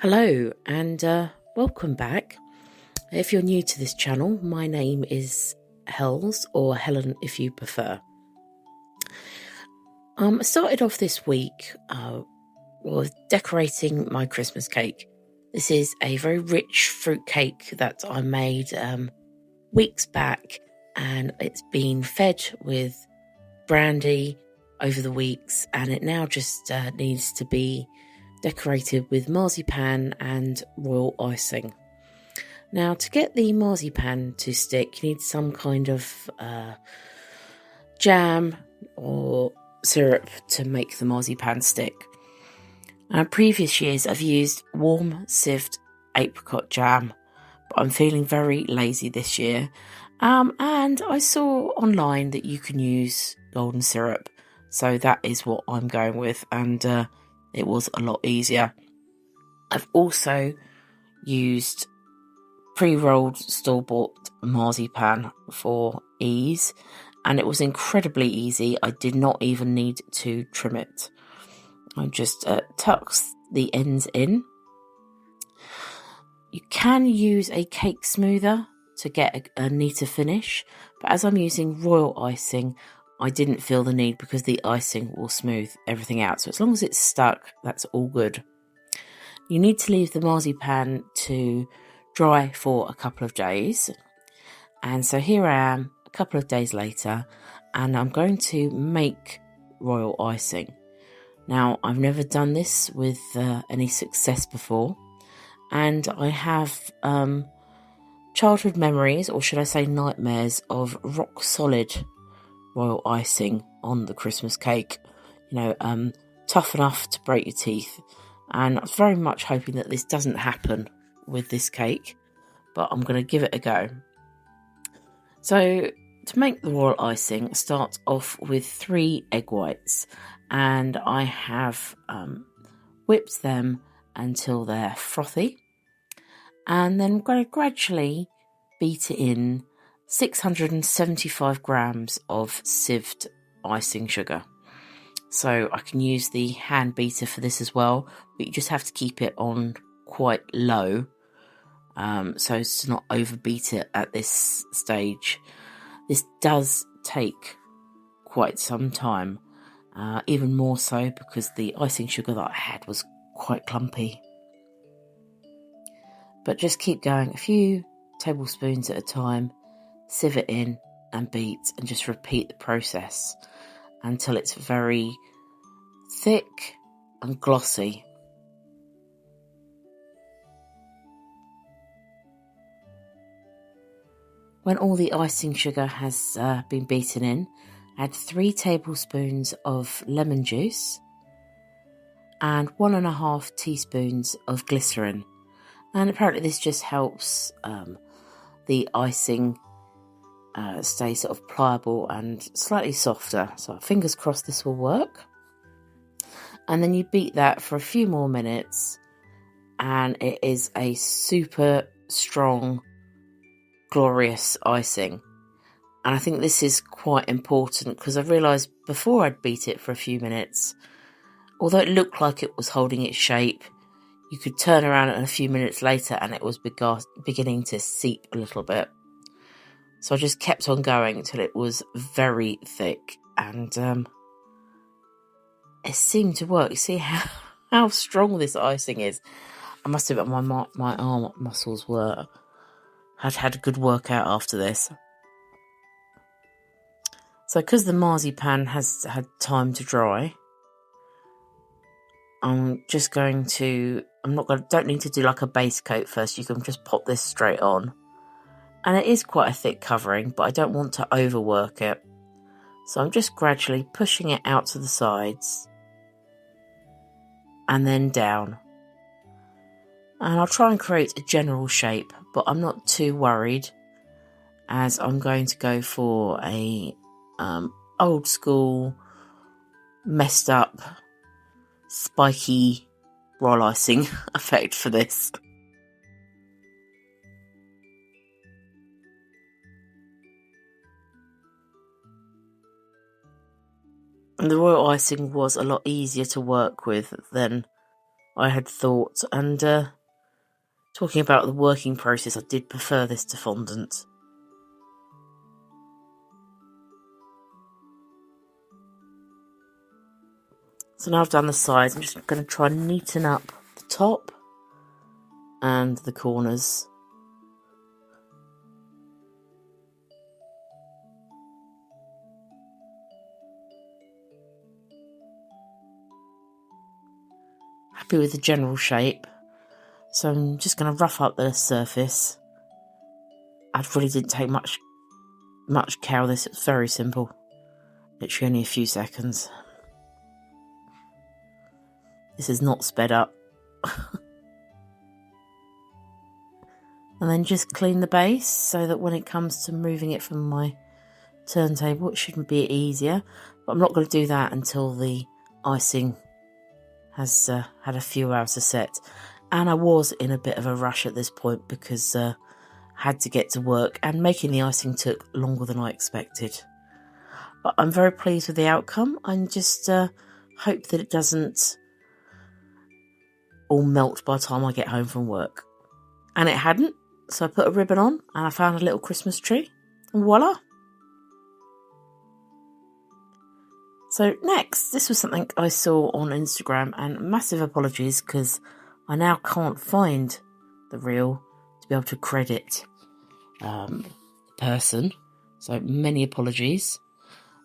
Hello and welcome back. If you're new to this channel, my name is Hells, or Helen if you prefer. I started off this week with decorating my Christmas cake. This is a very rich fruit cake that I made weeks back, and it's been fed with brandy over the weeks, and it now just needs to be decorated with marzipan and royal icing. Now, to get the marzipan to stick, you need some kind of jam or syrup to make the marzipan stick. Previous years I've used warm sieved apricot jam, but I'm feeling very lazy this year. And I saw online that you can use golden syrup, so that is what I'm going with, and it was a lot easier. I've also used pre-rolled store-bought marzipan for ease, and it was incredibly easy. I did not even need to trim it. I just tucks the ends in. You can use a cake smoother to get a neater finish, but as I'm using royal icing, I didn't feel the need because the icing will smooth everything out. So as long as it's stuck, that's all good. You need to leave the marzipan to dry for a couple of days. And so here I am a couple of days later, and I'm going to make royal icing. Now, I've never done this with any success before, and I have childhood memories, or should I say nightmares, of rock solid royal icing on the Christmas cake. Tough enough to break your teeth. And I was very much hoping that this doesn't happen with this cake, but I'm going to give it a go. So to make the royal icing, start off with 3 egg whites, and I have whipped them until they're frothy, and then I'm going to gradually beat it in 675 grams of sieved icing sugar. So I can use the hand beater for this as well, but you just have to keep it on quite low so as to not overbeat it at this stage. This does take quite some time, even more so because the icing sugar that I had was quite clumpy. But just keep going, a few tablespoons at a time, sieve it in and beat, and just repeat the process until it's very thick and glossy. When all the icing sugar has been beaten in, add 3 tablespoons of lemon juice and 1.5 teaspoons of glycerin. And apparently this just helps the icing stay sort of pliable and slightly softer. So fingers crossed this will work. And then you beat that for a few more minutes, and it is a super strong, glorious icing. And I think this is quite important because I realised before I'd beat it for a few minutes, although it looked like it was holding its shape, you could turn around and a few minutes later and it was beginning to seep a little bit. So I just kept on going until it was very thick, and it seemed to work. You see how strong this icing is. I must admit my arm muscles had a good workout after this. So because the marzipan has had time to dry, don't need to do like a base coat first. You can just pop this straight on. And it is quite a thick covering, but I don't want to overwork it. So I'm just gradually pushing it out to the sides and then down. And I'll try and create a general shape, but I'm not too worried, as I'm going to go for a old school, messed up, spiky royal icing effect for this. And the royal icing was a lot easier to work with than I had thought. And talking about the working process, I did prefer this to fondant. So now I've done the sides, I'm just going to try and neaten up the top and the corners. Happy with the general shape, so I'm just going to rough up the surface. I really didn't take much care of this. It's very simple, literally only a few seconds. This is not sped up. And then just clean the base so that when it comes to moving it from my turntable, it shouldn't be easier. But I'm not going to do that until the icing has had a few hours to set. And I was in a bit of a rush at this point because I had to get to work, and making the icing took longer than I expected. But I'm very pleased with the outcome. I just hope that it doesn't all melt by the time I get home from work. And it hadn't, so I put a ribbon on and I found a little Christmas tree, and voila. So next, this was something I saw on Instagram, and massive apologies because I now can't find the reel to be able to credit the person, so many apologies.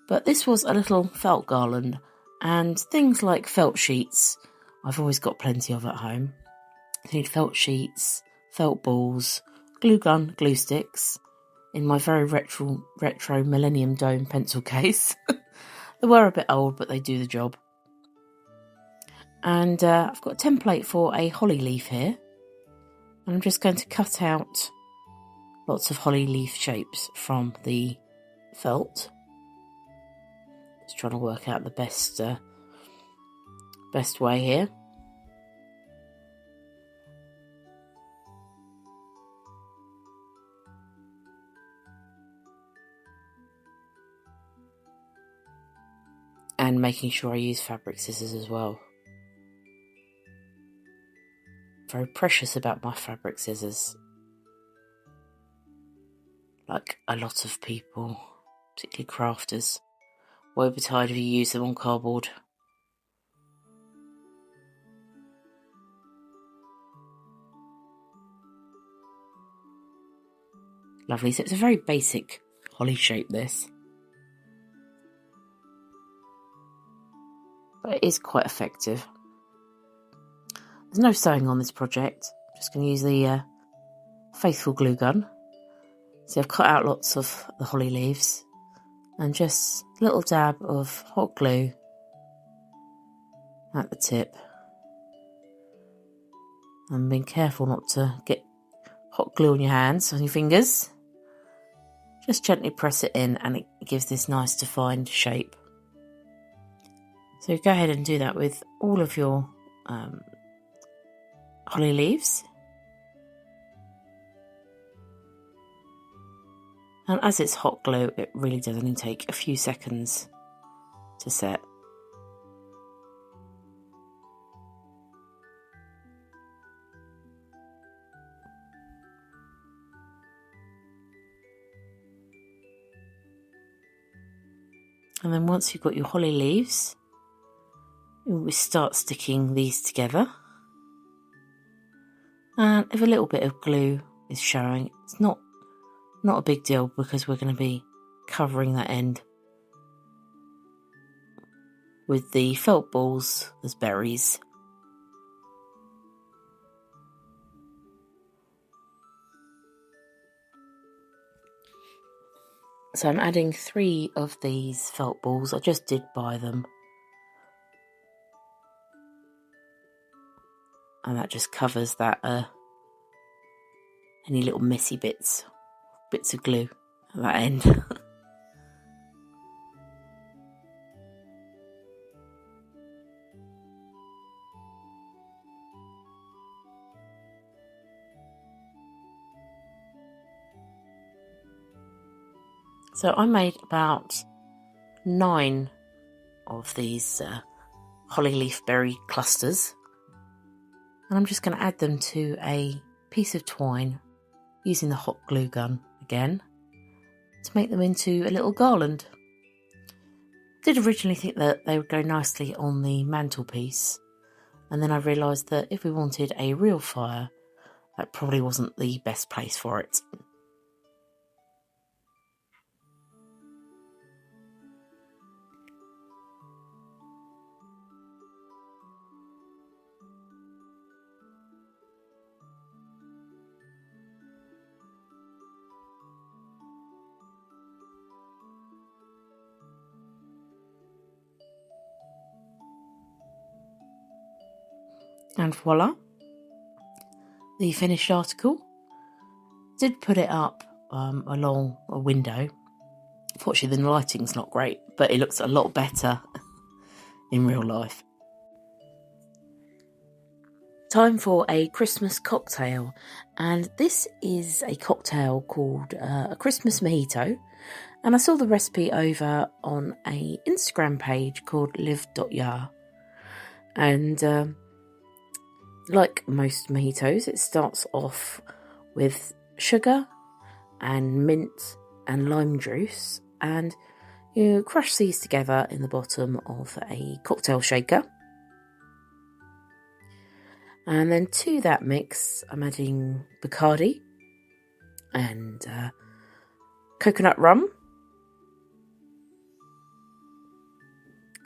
But this was a little felt garland, and things like felt sheets I've always got plenty of at home. I need felt sheets, felt balls, glue gun, glue sticks in my very retro Millennium Dome pencil case. They were a bit old, but they do the job. And I've got a template for a holly leaf here, and I'm just going to cut out lots of holly leaf shapes from the felt. Just trying to work out the best way here. And making sure I use fabric scissors as well. Very precious about my fabric scissors. Like a lot of people, particularly crafters, woe betide if you use them on cardboard. Lovely, so it's a very basic holly shape, this. But it is quite effective. There's no sewing on this project. I'm just going to use the faithful glue gun. So I've cut out lots of the holly leaves and just a little dab of hot glue at the tip. And being careful not to get hot glue on your hands, on your fingers. Just gently press it in and it gives this nice defined shape. So go ahead and do that with all of your holly leaves. And as it's hot glue, it really does only take a few seconds to set. And then once you've got your holly leaves, we start sticking these together. And if a little bit of glue is showing, it's not a big deal because we're going to be covering that end with the felt balls as berries. So I'm adding 3 of these felt balls. I just did buy them. And that just covers that any little messy bits of glue at that end. So I made about 9 of these holly leaf berry clusters. And I'm just going to add them to a piece of twine using the hot glue gun again to make them into a little garland. Did originally think that they would go nicely on the mantelpiece, and then I realised that if we wanted a real fire, that probably wasn't the best place for it. And voila, the finished article. Did put it up along a window. Unfortunately, the lighting's not great, but it looks a lot better in real life. Time for a Christmas cocktail, and this is a cocktail called a Christmas mojito, and I saw the recipe over on a Instagram page called live.ya, and like most mojitos, it starts off with sugar and mint and lime juice, and you crush these together in the bottom of a cocktail shaker. And then to that mix, I'm adding Bacardi and coconut rum,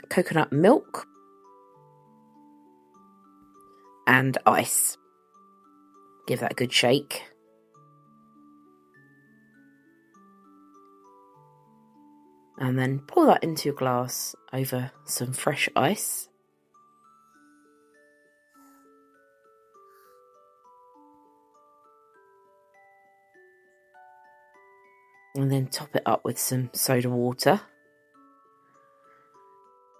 coconut milk, and ice. Give that a good shake. And then pour that into your glass over some fresh ice. And then top it up with some soda water.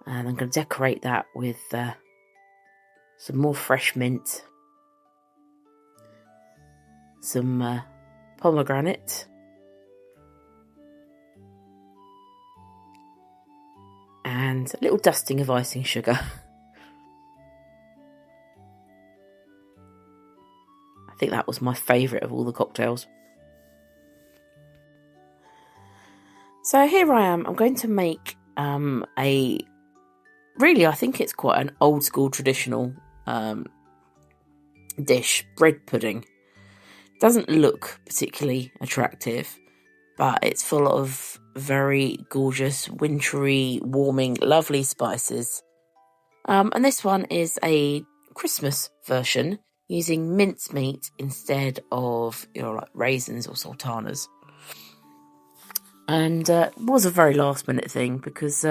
And I'm going to decorate that with some more fresh mint, some pomegranate, and a little dusting of icing sugar. I think that was my favourite of all the cocktails. So here I am. I'm going to make really, I think it's quite an old school traditional dish, bread pudding. Doesn't look particularly attractive, but it's full of very gorgeous, wintry, warming, lovely spices. And this one is a Christmas version using mincemeat instead of like raisins or sultanas. And it was a very last minute thing because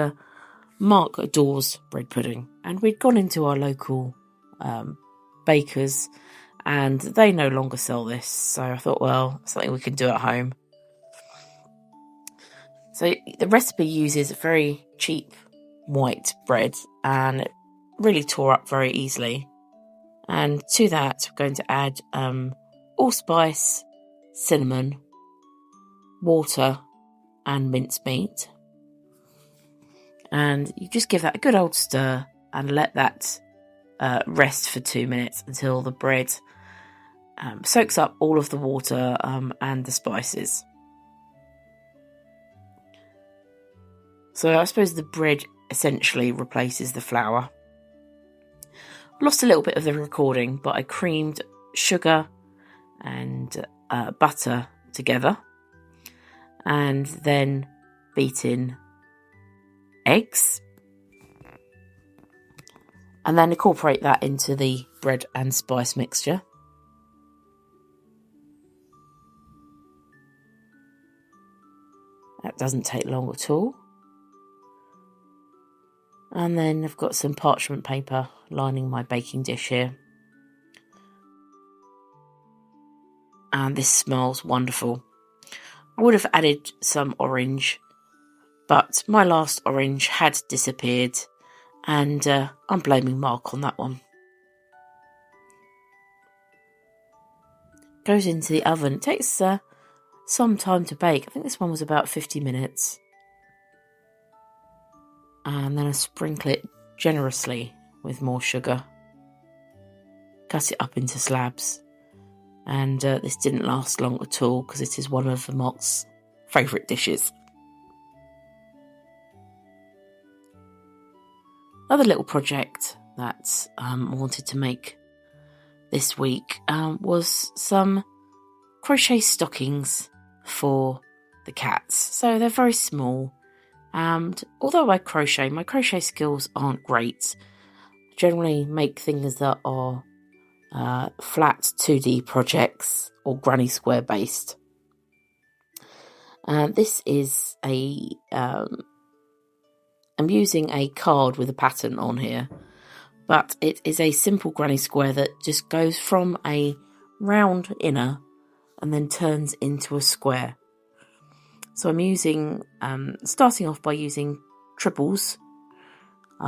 Mark adores bread pudding, and we'd gone into our local bakers and they no longer sell this, so I thought, well, something we can do at home. So the recipe uses very cheap white bread, and it really tore up very easily. And to that, we're going to add allspice, cinnamon, water, and mincemeat. And you just give that a good old stir and let that rest for 2 minutes until the bread soaks up all of the water and the spices. So I suppose the bread essentially replaces the flour. I lost a little bit of the recording, but I creamed sugar and butter together and then beat in eggs and then incorporate that into the bread and spice mixture. That doesn't take long at all. And then I've got some parchment paper lining my baking dish here. And this smells wonderful. I would have added some orange, but my last orange had disappeared, and I'm blaming Mark on that one. Goes into the oven. It takes some time to bake. I think this one was about 50 minutes. And then I sprinkle it generously with more sugar. cut it up into slabs. And this didn't last long at all because it is one of Mark's favourite dishes. Another little project that I wanted to make this week was some crochet stockings for the cats. So they're very small, and although I crochet, my crochet skills aren't great. I generally make things that are flat 2D projects or granny square based. This is I'm using a card with a pattern on here, but it is a simple granny square that just goes from a round inner and then turns into a square. So I'm using, starting off by using triples.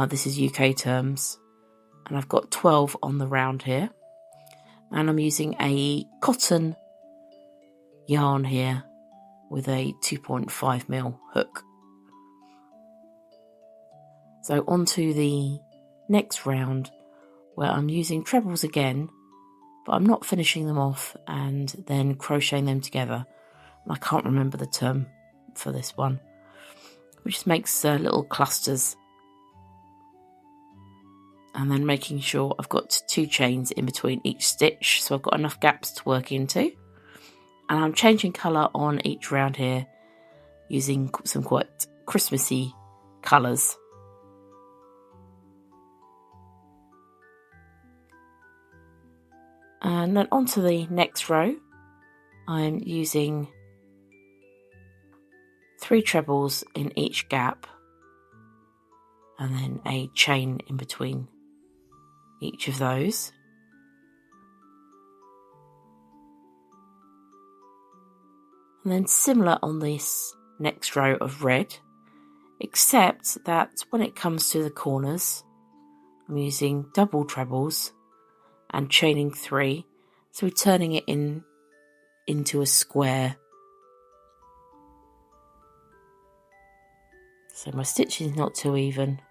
This is UK terms, and I've got 12 on the round here. And I'm using a cotton yarn here with a 2.5mm hook. So onto the next round, where I'm using trebles again, but I'm not finishing them off and then crocheting them together. I can't remember the term for this one, which just makes little clusters. And then making sure I've got 2 chains in between each stitch, so I've got enough gaps to work into. And I'm changing colour on each round here, using some quite Christmassy colours. And then onto the next row, I'm using 3 trebles in each gap, and then a chain in between each of those. And then similar on this next row of red, except that when it comes to the corners, I'm using double trebles and chaining 3, so we're turning it into a square. So my stitching is not too even.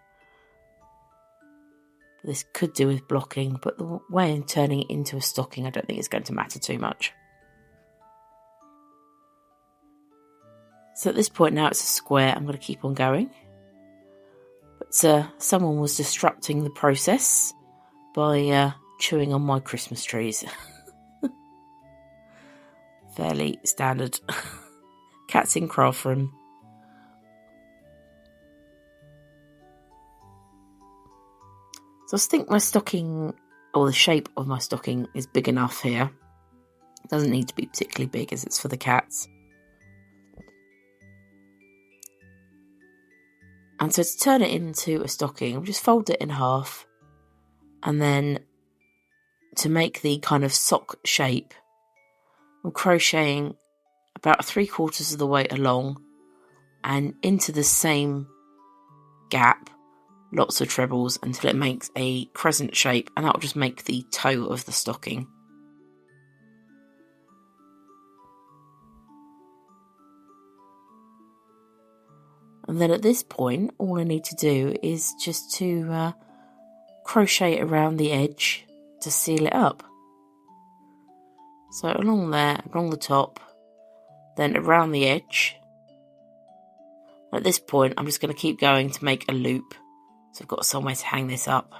This could do with blocking, but the way I'm turning it into a stocking, I don't think it's going to matter too much. So at this point now it's a square. I'm going to keep on going. But someone was disrupting the process by chewing on my Christmas trees. Fairly standard. Cats in craft room. So I think my stocking, or the shape of my stocking, is big enough here. It doesn't need to be particularly big as it's for the cats. And so to turn it into a stocking, I'll just fold it in half, and then to make the kind of sock shape, I'm crocheting about 3/4 of the way along and into the same gap, lots of trebles until it makes a crescent shape, and that will just make the toe of the stocking. And then at this point, all I need to do is just to crochet around the edge to seal it up. So along there, along the top, then around the edge. At this point, I'm just going to keep going to make a loop, so I've got somewhere to hang this up.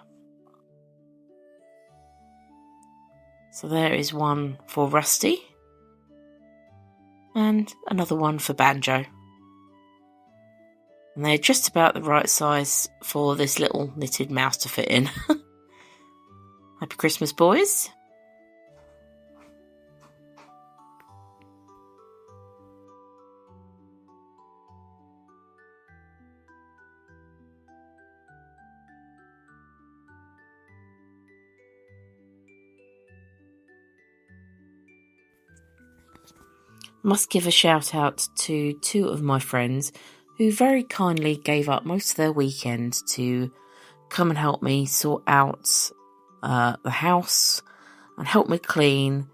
So there is one for Rusty, and another one for Banjo. And they're just about the right size for this little knitted mouse to fit in. Happy Christmas, boys. Must give a shout out to 2 of my friends who very kindly gave up most of their weekend to come and help me sort out the house and help me clean.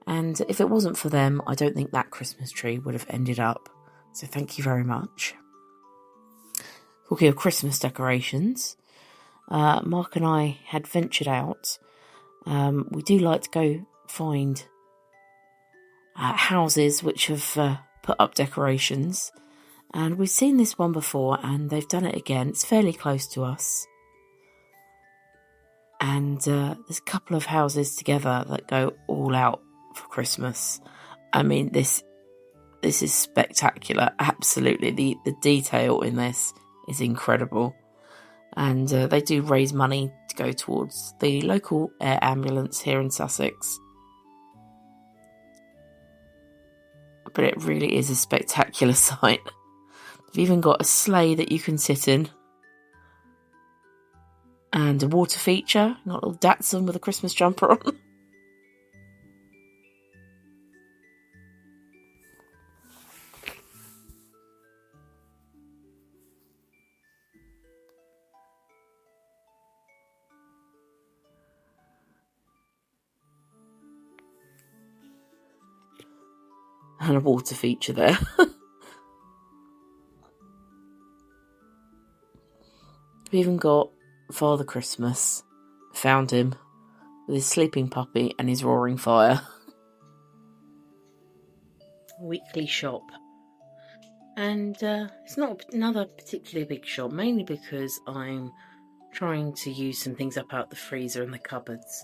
And if it wasn't for them, I don't think that Christmas tree would have ended up. So thank you very much. Talking of Christmas decorations, Mark and I had ventured out We do like to go find houses which have put up decorations, and we've seen this one before and they've done it again. It's fairly close to us, and there's a couple of houses together that go all out for Christmas. I mean, this is spectacular. Absolutely, the detail in this is incredible. And they do raise money to go towards the local air ambulance here in Sussex. But it really is a spectacular sight. They've even got a sleigh that you can sit in. And a water feature. Got a little Datsun with a Christmas jumper on. And a water feature there. We've even got Father Christmas. Found him with his sleeping puppy and his roaring fire. Weekly shop. And it's not another particularly big shop, mainly because I'm trying to use some things up out the freezer and the cupboards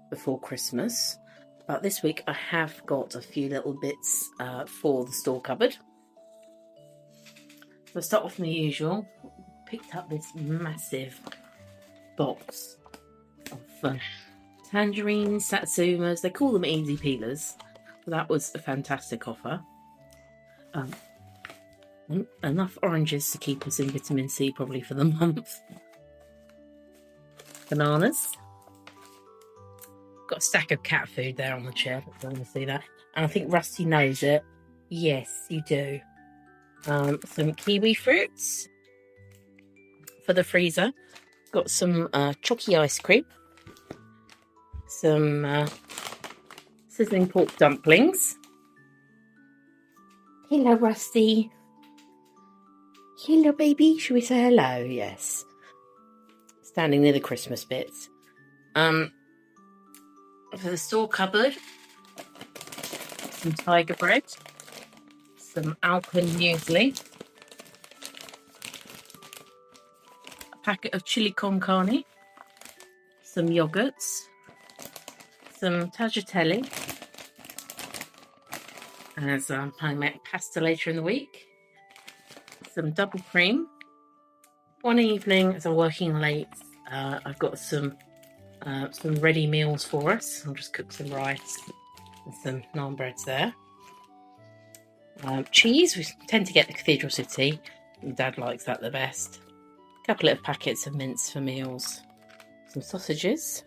before Christmas. But this week I have got a few little bits for the store cupboard. So I'll start off from the usual. Picked up this massive box of tangerines, satsumas. They call them easy peelers. That was a fantastic offer. Enough oranges to keep us in vitamin C probably for the month. Bananas. Got a stack of cat food there on the chair, but don't want to see that. And I think Rusty knows it. Yes, you do. Some kiwi fruits for the freezer. Got some chalky ice cream. Some sizzling pork dumplings. Hello, Rusty. Hello, baby. Should we say hello? Yes. Standing near the Christmas bits. For the store cupboard, some tiger bread, some alpenmuesli, a packet of chili con carne, some yogurts, some tagliatelle, as I'm planning to make pasta later in the week, some double cream. One evening, as I'm working late, I've got some ready meals for us. I'll just cook some rice and some naan breads there. Cheese, we tend to get the Cathedral City. Dad likes that the best. A couple of packets of mince for meals. Some sausages.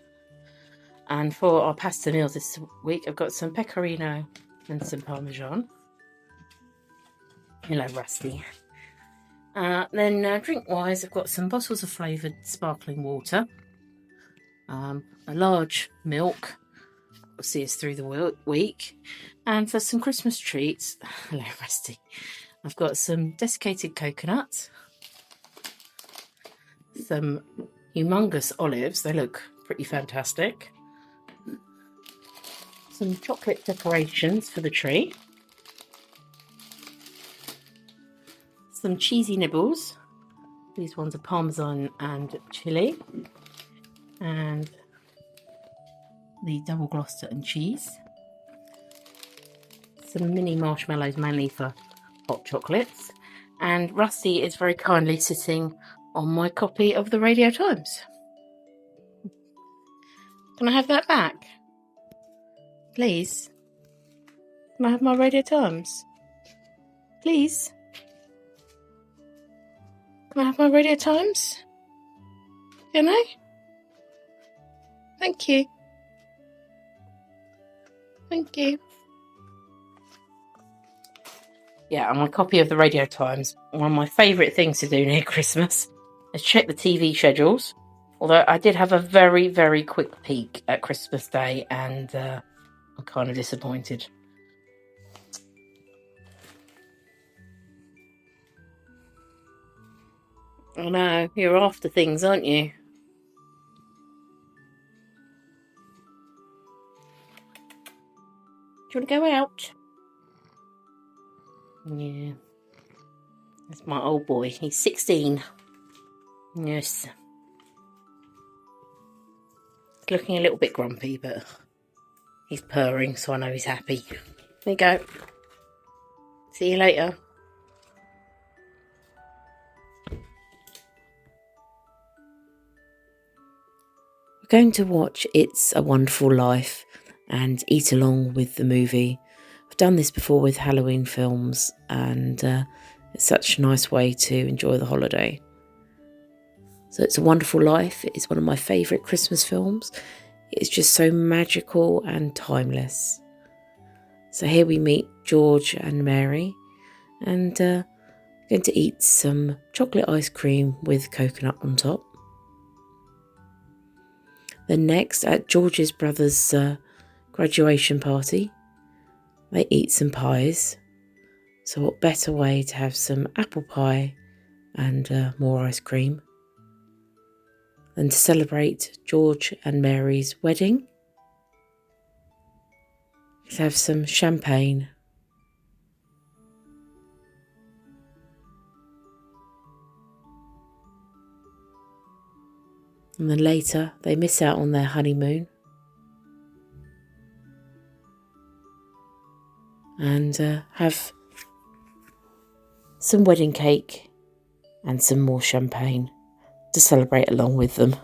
And for our pasta meals this week, I've got some pecorino and some parmesan. Hello, Rusty. Then drink-wise, I've got some bottles of flavoured sparkling water. A large milk will see us through the week. And for some Christmas treats, hello Rusty, I've got some desiccated coconut, some humongous olives, they look pretty fantastic, some chocolate decorations for the tree, some cheesy nibbles, these ones are parmesan and chili, and the double Gloucester and cheese, some mini marshmallows mainly for hot chocolates, and Rusty is very kindly sitting on my copy of the Radio Times. Can I have that back? Please? Can I have my Radio Times? Please? Can I have my Radio Times? Can I? Thank you. Thank you. Yeah, and my copy of the Radio Times. One of my favourite things to do near Christmas is check the TV schedules. Although I did have a very, very quick peek at Christmas Day and I'm kind of disappointed. I know, you're after things, aren't you? Do you want to go out? Yeah. That's my old boy. He's 16. Yes. He's looking a little bit grumpy, but he's purring, so I know he's happy. There you go. See you later. We're going to watch It's a Wonderful Life and eat along with the movie. I've done this before with Halloween films, and it's such a nice way to enjoy the holiday. So It's a Wonderful Life is one of my favourite Christmas films. It's just so magical and timeless. So here we meet George and Mary, and going to eat some chocolate ice cream with coconut on top. Then next, at George's brother's graduation party, they eat some pies. So what better way to have some apple pie and more ice cream than to celebrate George and Mary's wedding? Let's have some champagne. And then later, they miss out on their honeymoon. And have some wedding cake and some more champagne to celebrate along with them.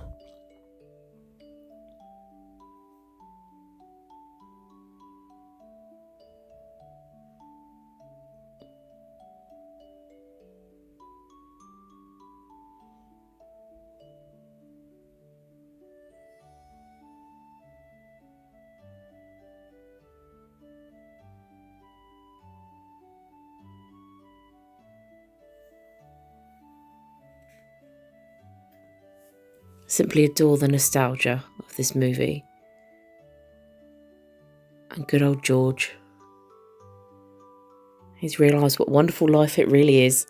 Simply adore the nostalgia of this movie. And good old George. He's realised what a wonderful life it really is.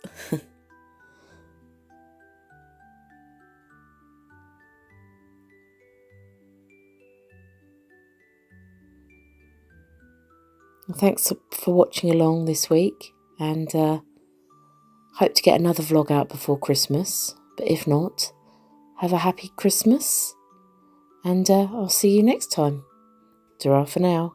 Thanks for watching along this week, and hope to get another vlog out before Christmas. But if not, have a happy Christmas, and I'll see you next time. Ta-ra for now.